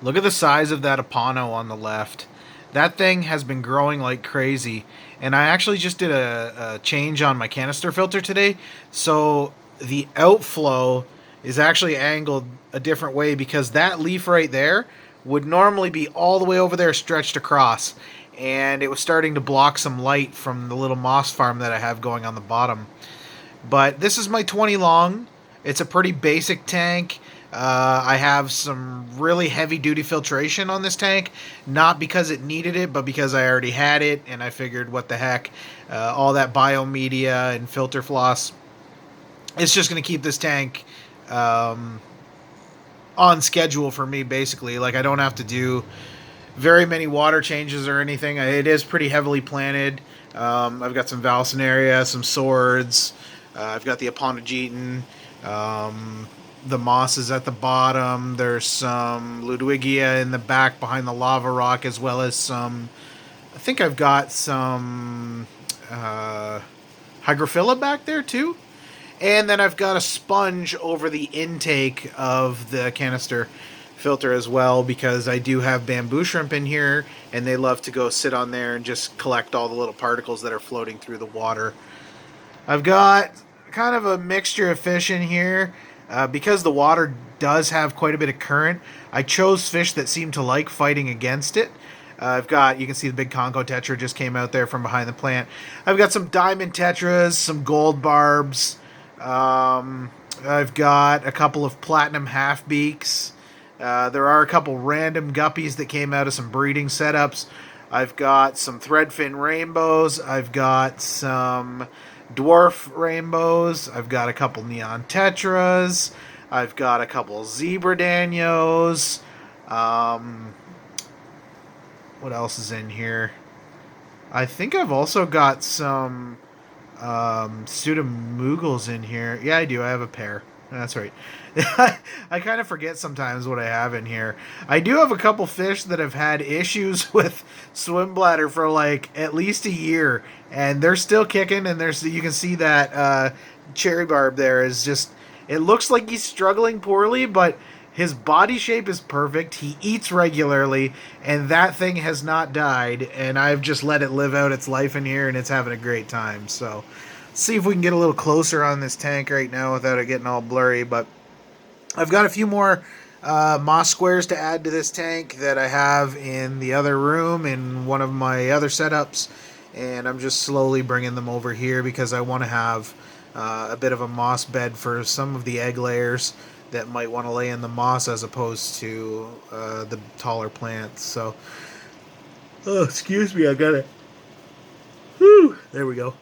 Look at the size of that Apano on the left. That thing has been growing like crazy. And I actually just did a change on my canister filter today. So the outflow is actually angled a different way because that leaf right there would normally be all the way over there stretched across. And it was starting to block some light from the little moss farm that I have going on the bottom. But this is my 20 long. It's a pretty basic tank. I have some really heavy duty filtration on this tank, not because it needed it, but because I already had it, and I figured, what the heck, all that biomedia and filter floss, it's just going to keep this tank on schedule for me, basically. Like, I don't have to do very many water changes or anything. It is pretty heavily planted. I've got some Valsinaria, some swords. I've got the Aponogeton. The moss is at the bottom. There's some Ludwigia in the back behind the lava rock, as well as some. I think I've got some Hygrophila back there too. And then I've got a sponge over the intake of the canister filter as well, because I do have bamboo shrimp in here and they love to go sit on there and just collect all the little particles that are floating through the water. I've got kind of a mixture of fish in here. Because the water does have quite a bit of current, I chose fish that seem to like fighting against it. I've got, you can see the big Congo tetra just came out there from behind the plant. I've got some diamond tetras, some gold barbs. I've got a couple of platinum half beaks. There are a couple random guppies that came out of some breeding setups. I've got some threadfin rainbows. I've got some dwarf rainbows. I've got a couple neon tetras. I've got a couple zebra danios. What else is in here? I think I've also got some pseudomugals in here. Yeah, I do. I have a pair. That's right. I kind of forget sometimes what I have in here. I do have a couple fish that have had issues with swim bladder for like at least a year, and they're still kicking. And there's, you can see that cherry barb there is just. It looks like he's struggling poorly, but his body shape is perfect. He eats regularly, and that thing has not died. And I've just let it live out its life in here, and it's having a great time. So, see if we can get a little closer on this tank right now without it getting all blurry. But I've got a few more moss squares to add to this tank that I have in the other room in one of my other setups, and I'm just slowly bringing them over here because I want to have a bit of a moss bed for some of the egg layers that might want to lay in the moss as opposed to the taller plants. So, oh, excuse me, I got it. Whew, there we go.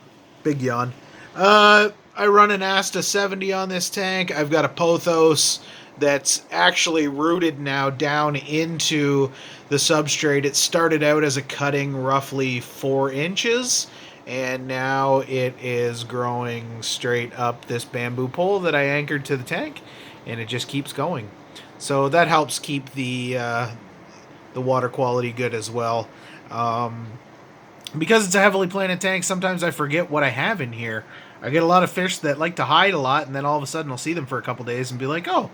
Big yawn. I run an Asta 70 on this tank. I've got a Pothos that's actually rooted now down into the substrate. It started out as a cutting roughly 4 inches, and now it is growing straight up this bamboo pole that I anchored to the tank, and it just keeps going. So that helps keep the water quality good as well. Because it's a heavily planted tank, sometimes I forget what I have in here. I get a lot of fish that like to hide a lot, and then all of a sudden I'll see them for a couple days and be like, oh,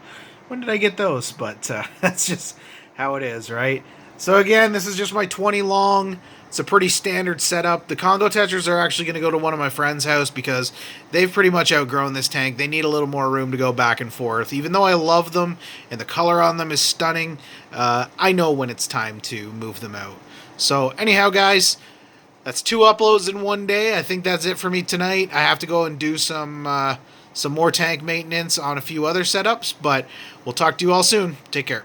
when did I get those? But that's just how it is, right? So again, this is just my 20 long. It's a pretty standard setup. The Congo tetras are actually going to go to one of my friend's house because they've pretty much outgrown this tank. They need a little more room to go back and forth. Even though I love them and the color on them is stunning, I know when it's time to move them out. So anyhow, guys, that's 2 uploads in one day. I think that's it for me tonight. I have to go and do some more tank maintenance on a few other setups, but we'll talk to you all soon. Take care.